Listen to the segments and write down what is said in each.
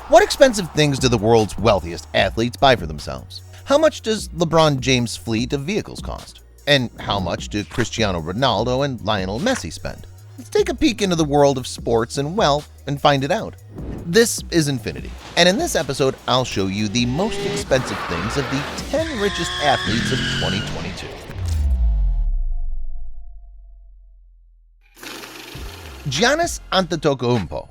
What expensive things do the world's wealthiest athletes buy for themselves? How much does LeBron James' fleet of vehicles cost? And how much do Cristiano Ronaldo and Lionel Messi spend? Let's take a peek into the world of sports and wealth and find it out. This is Infinity, and in this episode, I'll show you the most expensive things of the 10 richest athletes of 2022. Giannis Antetokounmpo.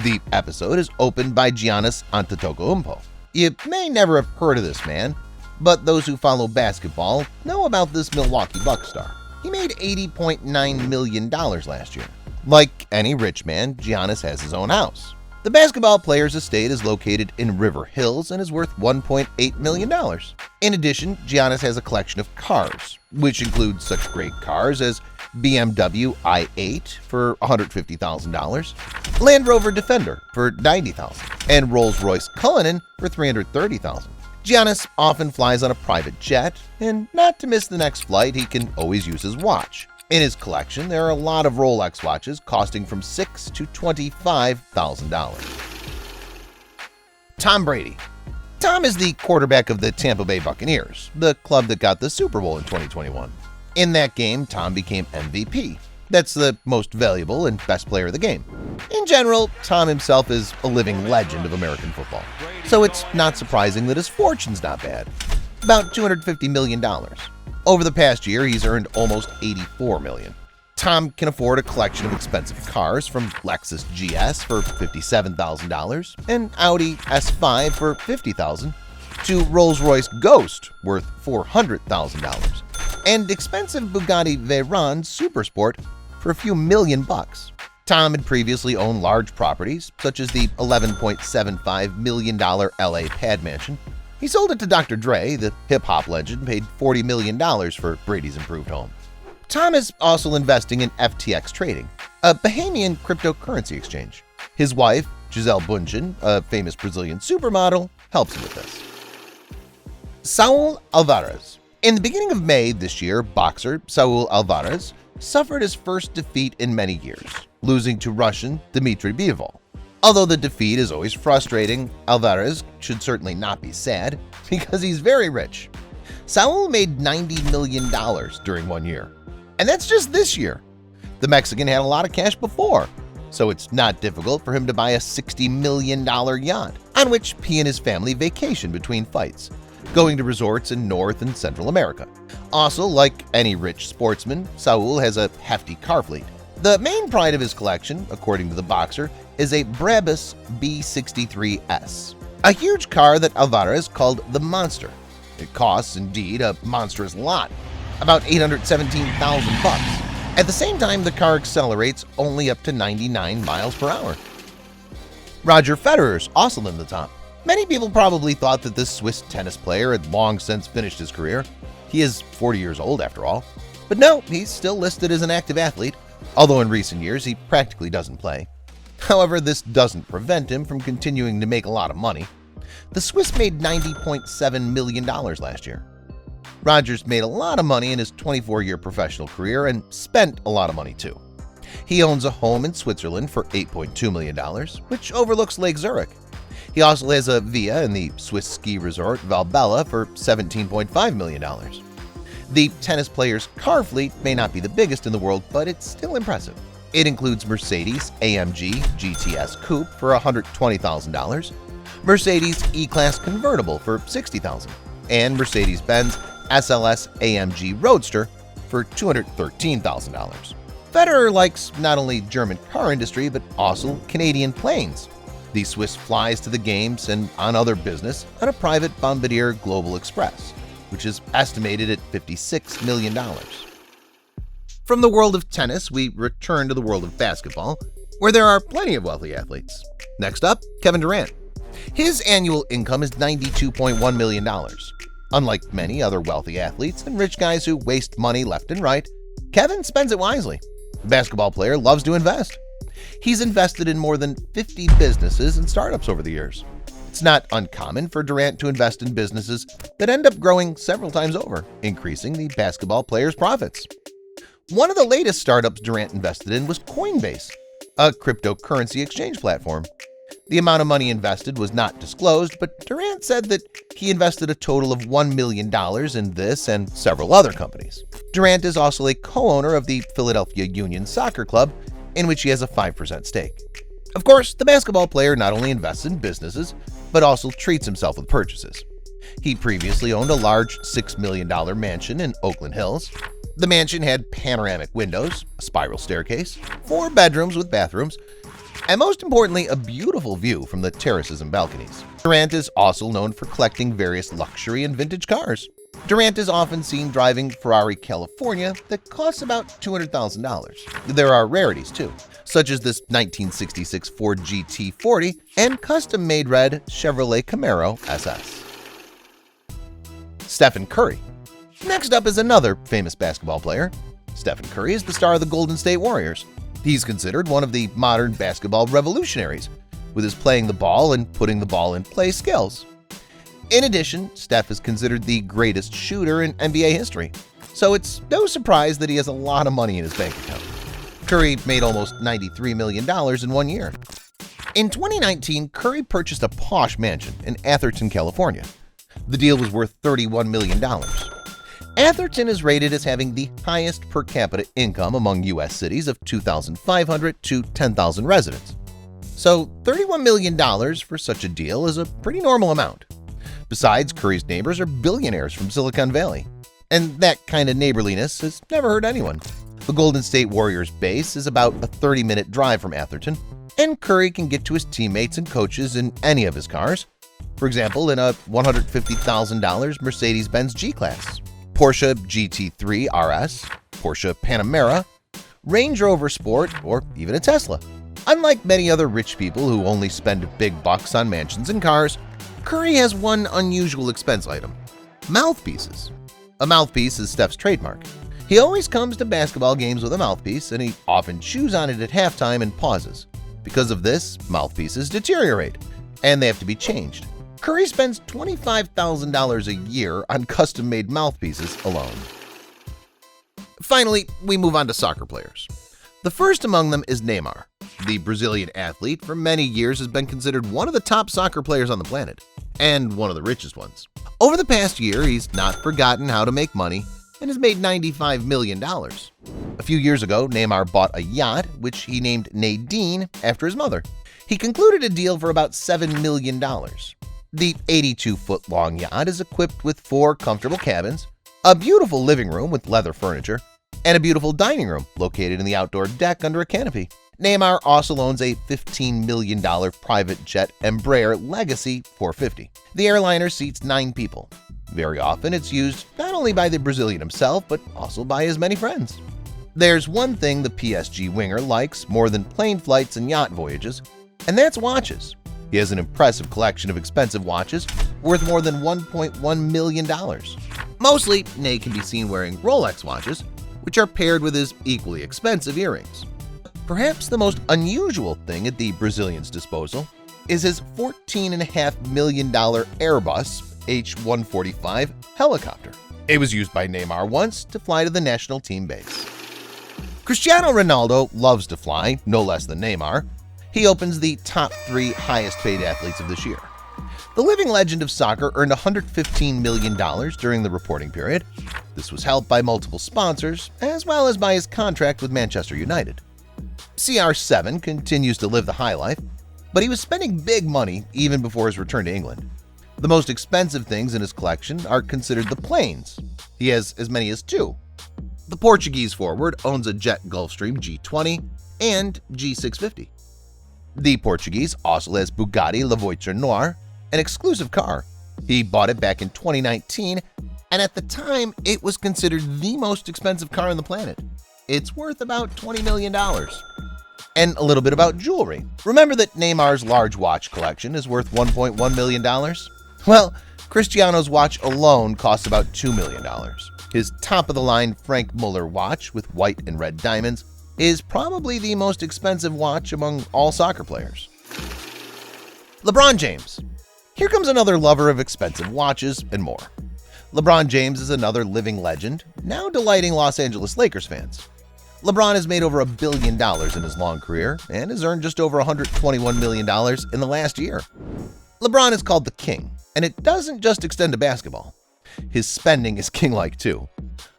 The episode is opened by Giannis Antetokounmpo. You may never have heard of this man, but those who follow basketball know about this Milwaukee Bucks star. He made $80.9 million last year. Like any rich man, Giannis has his own house. The basketball player's estate is located in River Hills and is worth $1.8 million. In addition, Giannis has a collection of cars, which includes such great cars as BMW i8 for $150,000, Land Rover Defender for $90,000, and Rolls-Royce Cullinan for $330,000. Giannis often flies on a private jet, and not to miss the next flight, he can always use his watch. In his collection, there are a lot of Rolex watches costing from $6,000 to $25,000. Tom Brady. Tom is the quarterback of the Tampa Bay Buccaneers, the club that got the Super Bowl in 2021. In that game, Tom became MVP. That's the most valuable and best player of the game. In general, Tom himself is a living legend of American football, so it's not surprising that his fortune's not bad. About $250 million. Over the past year, he's earned almost $84 million. Tom can afford a collection of expensive cars from Lexus GS for $57,000 and Audi S5 for $50,000 to Rolls-Royce Ghost worth $400,000 and expensive Bugatti Veyron Supersport for a few million bucks. Tom had previously owned large properties such as the $11.75 million LA pad mansion. He sold it to Dr. Dre, the hip-hop legend, paid $40 million for Brady's improved home. Tom is also investing in FTX trading, a Bahamian cryptocurrency exchange. His wife, Gisele Bundchen, a famous Brazilian supermodel, helps him with this. Saul Alvarez. In the beginning of May this year, boxer Saul Alvarez suffered his first defeat in many years, losing to Russian Dmitry Bivol. Although the defeat is always frustrating, Alvarez should certainly not be sad because he's very rich. Saul made $90 million during 1 year. And that's just this year. The Mexican had a lot of cash before, so it's not difficult for him to buy a $60 million yacht on which he and his family vacation between fights, going to resorts in North and Central America. Also, like any rich sportsman, Saul has a hefty car fleet. The main pride of his collection, according to the boxer, is a Brabus B63S, a huge car that Alvarez called the Monster. It costs, indeed, a monstrous lot, about $817,000 bucks. At the same time, the car accelerates only up to 99 miles per hour. Roger Federer's also in the top. Many people probably thought that this Swiss tennis player had long since finished his career. He is 40 years old after all. But no, he's still listed as an active athlete, although in recent years he practically doesn't play. However, this doesn't prevent him from continuing to make a lot of money. The Swiss made $90.7 million last year. Rogers made a lot of money in his 24-year professional career and spent a lot of money too. He owns a home in Switzerland for $8.2 million, which overlooks Lake Zurich. He also has a villa in the Swiss ski resort Valbella for $17.5 million. The tennis player's car fleet may not be the biggest in the world, but it's still impressive. It includes Mercedes AMG GTS Coupe for $120,000, Mercedes E-Class Convertible for $60,000, and Mercedes-Benz SLS AMG Roadster for $213,000. Federer likes not only German car industry, but also Canadian planes. The Swiss flies to the games and on other business on a private Bombardier Global Express, which is estimated at $56 million. From the world of tennis, we return to the world of basketball, where there are plenty of wealthy athletes. Next up, Kevin Durant. His annual income is $92.1 million. Unlike many other wealthy athletes and rich guys who waste money left and right, Kevin spends it wisely. The basketball player loves to invest. He's invested in more than 50 businesses and startups over the years. It's not uncommon for Durant to invest in businesses that end up growing several times over, increasing the basketball player's profits. One of the latest startups Durant invested in was Coinbase, a cryptocurrency exchange platform. The amount of money invested was not disclosed, but Durant said that he invested a total of $1 million in this and several other companies. Durant is also a co-owner of the Philadelphia Union Soccer Club, in which he has a 5% stake. Of course, the basketball player not only invests in businesses, but also treats himself with purchases. He previously owned a large $6 million mansion in Oakland Hills. The mansion had panoramic windows, a spiral staircase, 4 bedrooms with bathrooms, and most importantly, a beautiful view from the terraces and balconies. Durant is also known for collecting various luxury and vintage cars. Durant is often seen driving Ferrari California that costs about $200,000. There are rarities too, such as this 1966 Ford GT40 and custom-made red Chevrolet Camaro SS. Stephen Curry. Next up is another famous basketball player. Stephen Curry is the star of the Golden State Warriors. He's considered one of the modern basketball revolutionaries, with his playing the ball and putting the ball in play skills. In addition, Steph is considered the greatest shooter in NBA history, so it's no surprise that he has a lot of money in his bank account. Curry made almost $93 million in 1 year. In 2019, Curry purchased a posh mansion in Atherton, California. The deal was worth $31 million. Atherton is rated as having the highest per capita income among U.S. cities of 2,500 to 10,000 residents. So $31 million for such a deal is a pretty normal amount. Besides, Curry's neighbors are billionaires from Silicon Valley, and that kind of neighborliness has never hurt anyone. The Golden State Warriors base is about a 30-minute drive from Atherton, and Curry can get to his teammates and coaches in any of his cars. For example, in a $150,000 Mercedes-Benz G-Class, Porsche GT3 RS, Porsche Panamera, Range Rover Sport, or even a Tesla. Unlike many other rich people who only spend big bucks on mansions and cars, Curry has one unusual expense item: mouthpieces. A mouthpiece is Steph's trademark. He always comes to basketball games with a mouthpiece, and he often chews on it at halftime and pauses. Because of this, mouthpieces deteriorate, and they have to be changed. Curry spends $25,000 a year on custom-made mouthpieces alone. Finally, we move on to soccer players. The first among them is Neymar. The Brazilian athlete for many years has been considered one of the top soccer players on the planet, and one of the richest ones. Over the past year, he's not forgotten how to make money and has made $95 million. A few years ago, Neymar bought a yacht, which he named Nadine after his mother. He concluded a deal for about $7 million. The 82-foot-long yacht is equipped with 4 comfortable cabins, a beautiful living room with leather furniture, and a beautiful dining room located in the outdoor deck under a canopy. Neymar also owns a $15 million private jet Embraer Legacy 450. The airliner seats 9 people. Very often it's used not only by the Brazilian himself, but also by his many friends. There's one thing the PSG winger likes more than plane flights and yacht voyages, and that's watches. He has an impressive collection of expensive watches worth more than $1.1 million. Mostly, Ney can be seen wearing Rolex watches, which are paired with his equally expensive earrings. Perhaps the most unusual thing at the Brazilian's disposal is his $14.5 million Airbus H-145 helicopter. It was used by Neymar once to fly to the national team base. Cristiano Ronaldo loves to fly, no less than Neymar. He opens the top 3 highest-paid athletes of this year. The living legend of soccer earned $115 million during the reporting period. This was helped by multiple sponsors, as well as by his contract with Manchester United. CR7 continues to live the high life, but he was spending big money even before his return to England. The most expensive things in his collection are considered the planes. He has as many as 2. The Portuguese forward owns a Jet Gulfstream G20 and G650. The Portuguese also has Bugatti La Voiture Noire, an exclusive car. He bought it back in 2019, and at the time, it was considered the most expensive car on the planet. It's worth about $20 million. And a little bit about jewelry. Remember that Neymar's large watch collection is worth $1.1 million? Well, Cristiano's watch alone costs about $2 million. His top-of-the-line Frank Muller watch with white and red diamonds is probably the most expensive watch among all soccer players. LeBron James. Here comes another lover of expensive watches and more. LeBron James is another living legend, now delighting Los Angeles Lakers fans. LeBron has made over $1 billion in his long career and has earned just over $121 million in the last year. LeBron is called the King, and it doesn't just extend to basketball. His spending is king-like too.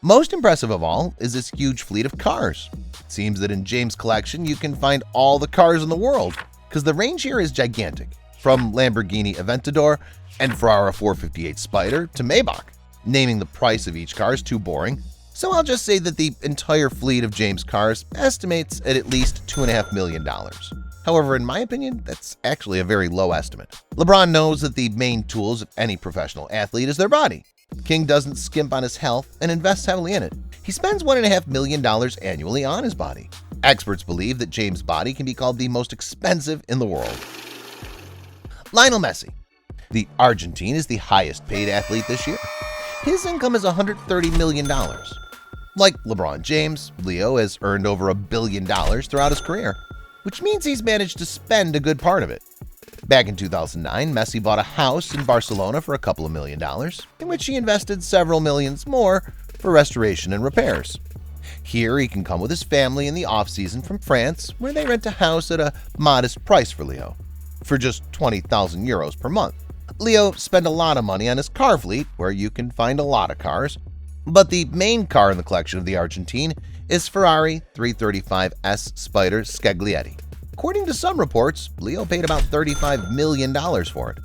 Most impressive of all is his huge fleet of cars. It seems that in James' collection you can find all the cars in the world, because the range here is gigantic, from Lamborghini Aventador and Ferrari 458 Spider to Maybach. Naming the price of each car is too boring, so I'll just say that the entire fleet of James' cars estimates at least $2.5 million. However, in my opinion, that's actually a very low estimate. LeBron knows that the main tools of any professional athlete is their body. King doesn't skimp on his health and invests heavily in it. He spends $1.5 million annually on his body. Experts believe that James' body can be called the most expensive in the world. Lionel Messi. The Argentine is the highest paid athlete this year. His income is $130 million. Like LeBron James, Leo has earned over $1 billion throughout his career, which means he's managed to spend a good part of it. Back in 2009, Messi bought a house in Barcelona for a couple of $1 million, in which he invested several millions more for restoration and repairs. Here he can come with his family in the off-season from France, where they rent a house at a modest price for Leo, for just 20,000 euros per month. Leo spent a lot of money on his car fleet, where you can find a lot of cars, but the main car in the collection of the Argentine is Ferrari 335S Spider Scaglietti. According to some reports, Leo paid about $35 million for it.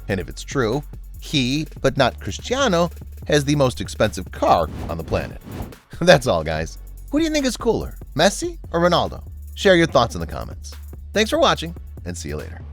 And if it's true, he, but not Cristiano, has the most expensive car on the planet. That's all, guys. Who do you think is cooler, Messi or Ronaldo? Share your thoughts in the comments. Thanks for watching, and see you later.